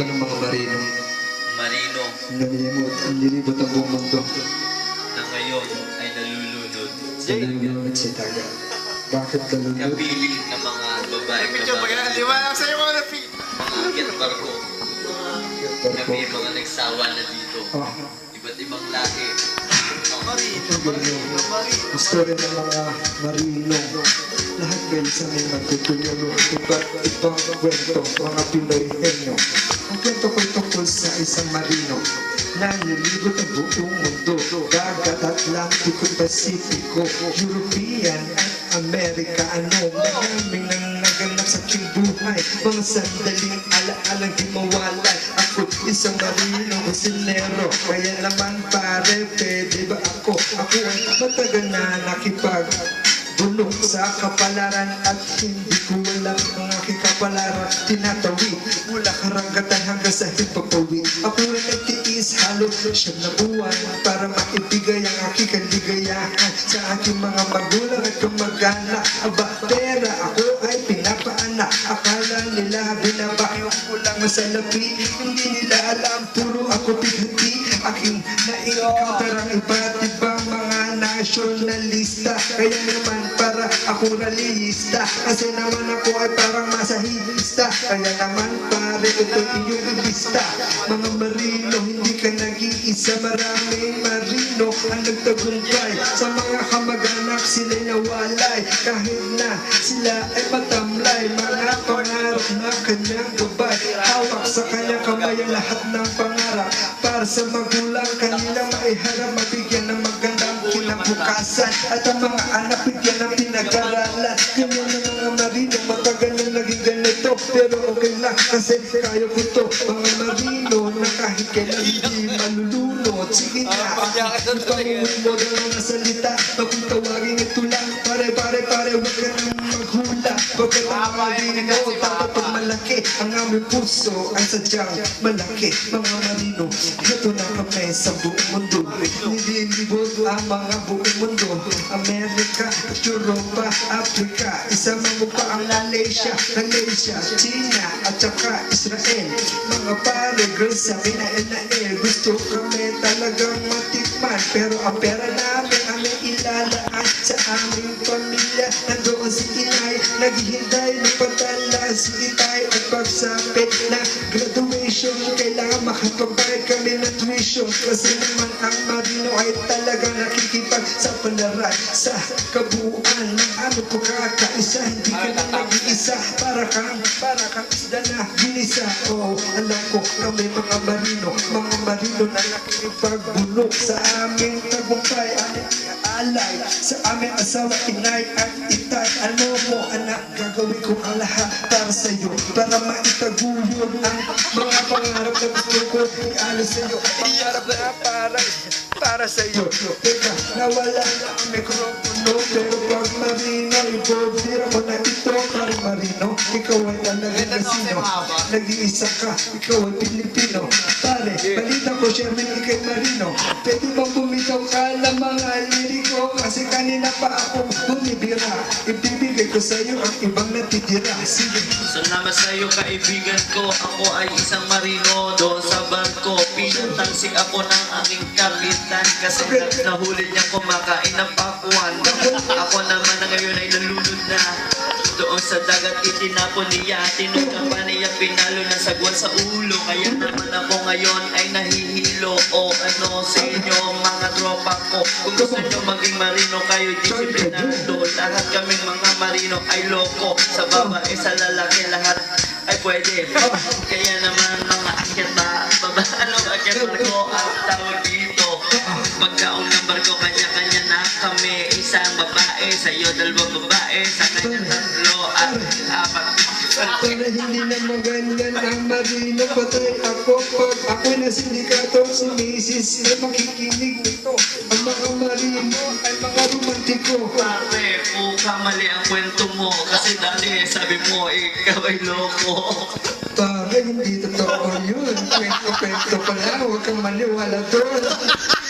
kwento ng mga marino. Marino Nilibot ang buong mundo. na ngayon ay nalulunod Sa nalulunod sa dagat. Bakit nalulunod? kapiling ng mga babaeng babae, mga akyat barko na may mga nagsawa na dito. Oh, Iba't ibang lahi. istorya ng mga marino. Lahat kayo sa may magtutulong. Iba't ibang kwento, mga Pinoy henyo. Ang kwento ko'y tungkol sa isang marino na nilibot ang buong mundo. Dagat, Atlantiko, Pasifiko, European at Amerikano. Maraming nang naganap sa aking buhay. Mga sandaling alaalang di mawalay. Ako isang marino, kusinero. Kaya naman pare, pwede ba ako? Ako ay matagal na nakipag-bulong sa kapalaran at hindi ko alam ang aking kapalaran. Tinatawid mula karagatan hanggang sa himpapawid. Ako ay nagtiis halos siyam na buwan para maibigay ang aking kaligayahan sa aking mga magulang at kamag-anak. Aba, pera ako ay pinapaanak. Akala nila binabayo ko lang sa labi. Hindi nila alam, puro ako bighati. Aking na-encounter ang iba't ibang mga nasyonalista. Kaya naman para ako ralista. Kasi naman ako ay parang masahista. Kaya naman pare, ito iyong ibista. Mga marino, hindi ka nag-iisa. Maraming marino ang nagtagumpay. Sa mga kamag-anak sila'y nawalay. Kahit na sila ay matamlay. Mga pangarap na kanyang gabay. Hawak sa kanyang kamay ang lahat ng pangarap. Para sa magulang kanila maiharap. Mabigyan ng magandang kinabukasan. At ang mga anak bigyan ng pinag-aralan. Ganyan ng mga marino, matagal na naging ganito. Pero okay lang kasi kaya ko to. Mga marino na kahit kailan hindi malulunod. Sige na, ipanguwi mo ng mga salita. Bakit tawagin ito lang, pare, huwag ka nang maghula. Bakit ang marino, dapat pag malaki. Ang aming puso ay sadyang malaki. Mga marino, ito na kami sa buong mundo. Nililibot ang mga buong mundo. Amerika, Europa, Africa. Isama mo pa ang Malaysia, China, at saka Israel. Mga pare, girls, sabi na gusto kami talagang matikman. Pero ang pera namin aming ilalaan sa aming pamilya. Nandoon si inay, naghihintay ng padala si itay at pagsapit na graduation. Kailangan makapagbayad kami ng tuition. Kasi naman ang marino ay talagang nakikipag sa palaran sa kabuuan ng aming pagkakaisa. Hindi ka na nag-iisa, para kang isda na ginisa. Oh, alam ko kami mga marino na nakikipagbulong sa aming tagumpay. Alay sa aming asawa, inay at itay. Ano mo anak, gagawin ko ang lahat para sa'yo, para maitaguyod ang mga pangarap na gusto ko i-ano sa'yo. Pangarap na para sa'yo. Teka, nawala na ang mikropono, pero pag marino, ibobira mo na ito. Para marino, ikaw ay talagang kasino. Nag-iisa ka, ikaw ay Pilipino. Pare, balita ko Sherwin, ikay marino. Pwede bang bumitaw ka ng mga liriko? Kasi kanina pa ako bumibira. Ibibigay ko sa'yo ang ibang natitira. Sige. Salamat sa iyo kaibigan ko. Ako ay isang marino doon sa barko. Pinutangsi ako ng aking kapitan kasi nahuli niya kumakain ng pakuan. Ako naman na ngayon ay nalunod na. Doon sa dagat itinapon niya. Tinungan pa niya, pinalo na sagwan sa ulo. Kaya naman ako ngayon ay nahihilo. O ano sa inyo mga tropa ko, kung gusto nyo maging marino kayo disiplinado. Lahat kaming mga marino ay loko. Sa babae, sa lalaki, lahat ay pwede. Kaya naman mga akyat akyat barko ang tawag dito. Pagkaong ng barko, kanya-kanya na kami. Isang babae, sa'yo dalawang babae, sa kanya tatlo at apat. Para hindi na maganyan ang marino, patay ako pag ako'y na sindikato. Si Mrs. ay makikinig nito. Ang mga marino ay mga romantiko. Pare, mali ang kwento mo. Kasi dali, sabi mo, ikaw ay loko. Pare, hindi totoo yun. Kwento pa lang, huwag kang maniwala doon.